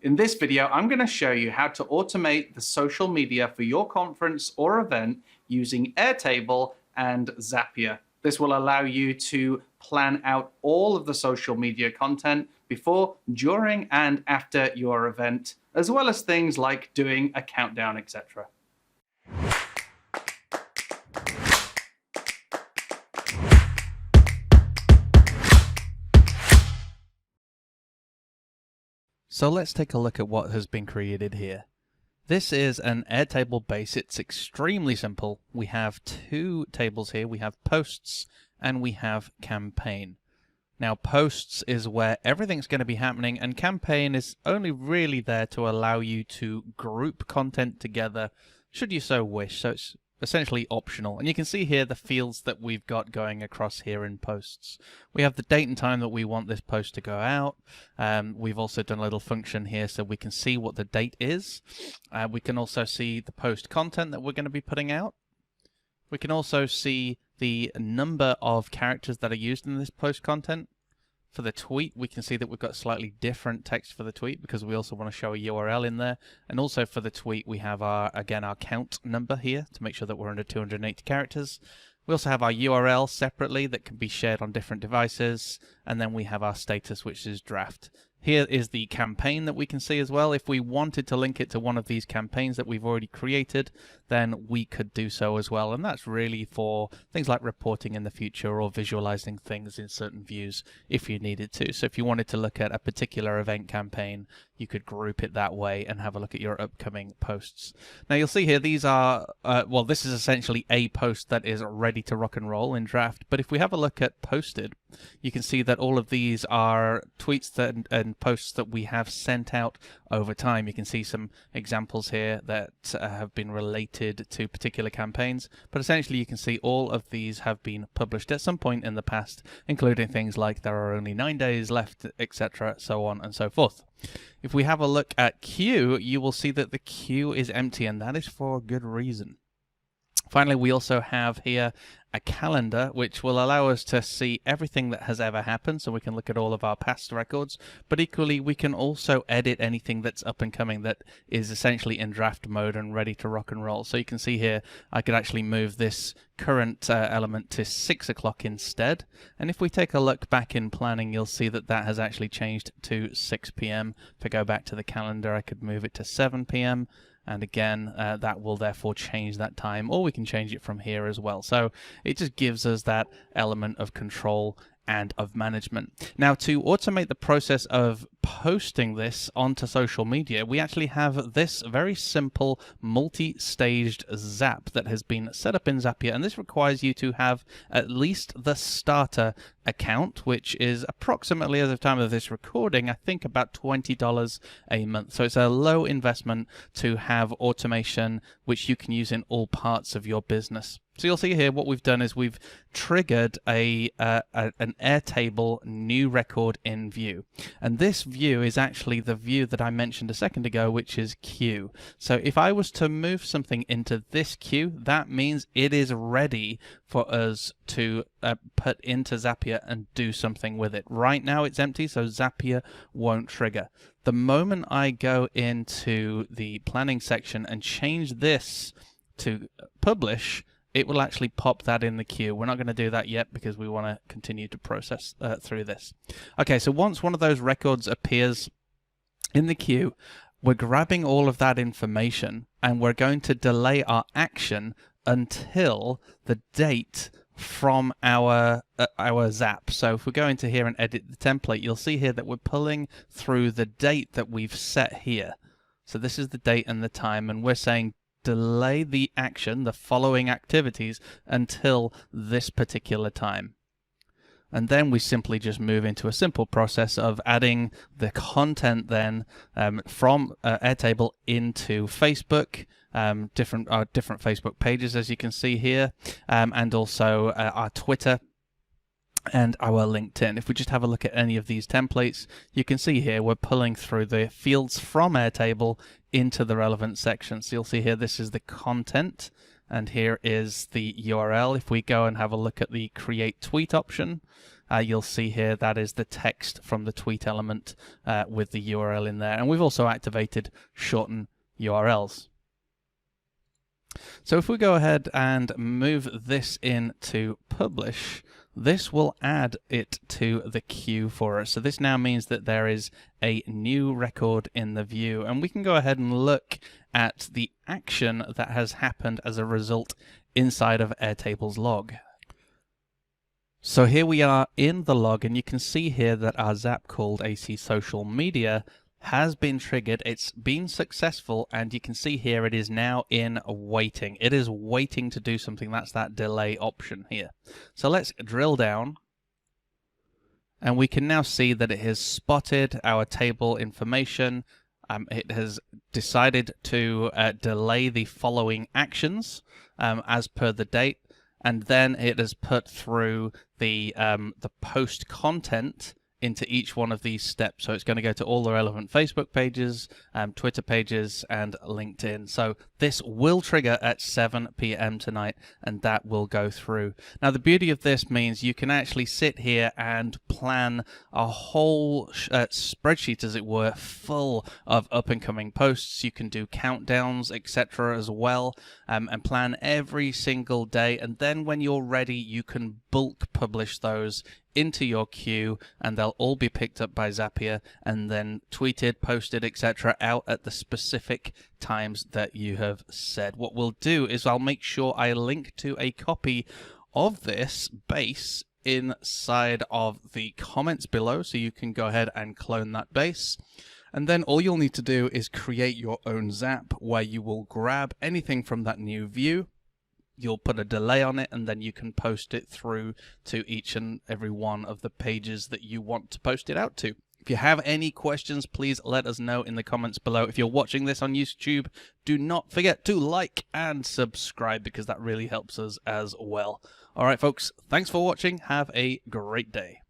In this video, I'm going to show you how to automate the social media for your conference or event using Airtable and Zapier. This will allow you to plan out all of the social media content before, during, and after your event, as well as things like doing a countdown, etc. So let's take a look at what has been created here. This is an Airtable base. It's extremely simple. We have two tables here. We have posts and we have campaign. Now posts is where everything's going to be happening, and campaign is only really there to allow you to group content together should you so wish. So it's essentially optional. And you can see here the fields that we've got going across here in posts. We have the date and time that we want this post to go out. We've also done a little function here so we can see what the date is. We can also see the post content that we're going to be putting out. We can also see the number of characters that are used in this post content. For the tweet, we can see that we've got slightly different text for the tweet because we also want to show a URL in there. And also for the tweet, we have our count number here to make sure that we're under 280 characters. We also have our URL separately that can be shared on different devices. And then we have our status, which is draft. Here is the campaign that we can see as well. If we wanted to link it to one of these campaigns that we've already created, then we could do so as well. And that's really for things like reporting in the future or visualizing things in certain views if you needed to. So if you wanted to look at a particular event campaign, you could group it that way and have a look at your upcoming posts. Now you'll see here, these are, well, this is essentially a post that is ready to rock and roll in draft. But if we have a look at posted, you can see that all of these are tweets and posts that we have sent out over time. You can see some examples here that have been related to particular campaigns, but essentially you can see all of these have been published at some point in the past, including things like there are only 9 days left, etc., so on and so forth. If we have a look at queue, you will see that the queue is empty, and that is for good reason. Finally, we also have here a calendar, which will allow us to see everything that has ever happened, so we can look at all of our past records, but equally we can also edit anything that's up and coming that is essentially in draft mode and ready to rock and roll. So you can see here I could actually move this current element to 6 o'clock instead, and if we take a look back in planning, you'll see that that has actually changed to 6 p.m. If I go back to the calendar, I could move it to 7 p.m. And again, that will therefore change that time, or we can change it from here as well. So it just gives us that element of control and of management. Now, to automate the process of posting this onto social media, we actually have this very simple multi-staged Zap that has been set up in Zapier, and this requires you to have at least the starter account, which is approximately, as of time of this recording, I think about $20 a month. So it's a low investment to have automation which you can use in all parts of your business. So you'll see here what we've done is we've triggered an Airtable new record in view. And this view is actually the view that I mentioned a second ago, which is queue. So if I was to move something into this queue, that means it is ready for us to put into Zapier and do something with it. Right now it's empty, so Zapier won't trigger. The moment I go into the planning section and change this to publish, it will actually pop that in the queue. We're not going to do that yet because we want to continue to process through this. Okay, so once one of those records appears in the queue, we're grabbing all of that information and we're going to delay our action until the date from our Zap. So if we go into here and edit the template, you'll see here that we're pulling through the date that we've set here. So this is the date and the time, and we're saying delay the action, the following activities, until this particular time. And then we simply just move into a simple process of adding the content then from Airtable into Facebook, different Facebook pages, as you can see here, and also our Twitter and our LinkedIn. If we just have a look at any of these templates, you can see here we're pulling through the fields from Airtable into the relevant section. So you'll see here this is the content, and here is the URL. If we go and have a look at the create tweet option, you'll see here that is the text from the tweet element with the URL in there. And we've also activated shorten URLs. So if we go ahead and move this into publish, this will add it to the queue for us. So this now means that there is a new record in the view, and we can go ahead and look at the action that has happened as a result inside of Airtable's log. So here we are in the log, and you can see here that our Zap called AC Social Media has been triggered. It's been successful, and you can see here it is now in waiting. It is waiting to do something. That's that delay option here. So let's drill down, and we can now see that it has spotted our table information. It has decided to delay the following actions as per the date, and then it has put through the post content into each one of these steps. So it's going to go to all the relevant Facebook pages, Twitter pages, and LinkedIn. So this will trigger at 7 p.m. tonight, and that will go through. Now, the beauty of this means you can actually sit here and plan a whole spreadsheet, as it were, full of up-and-coming posts. You can do countdowns, etc. as well, and plan every single day. And then when you're ready, you can bulk publish those into your queue, and they'll all be picked up by Zapier and then tweeted, posted, etc. out at the specific times that you have said. What we'll do is I'll make sure I link to a copy of this base inside of the comments below, so you can go ahead and clone that base. And then all you'll need to do is create your own Zap where you will grab anything from that new view. You'll put a delay on it, and then you can post it through to each and every one of the pages that you want to post it out to. If you have any questions, please let us know in the comments below. If you're watching this on YouTube, do not forget to like and subscribe, because that really helps us as well. All right, folks, thanks for watching. Have a great day.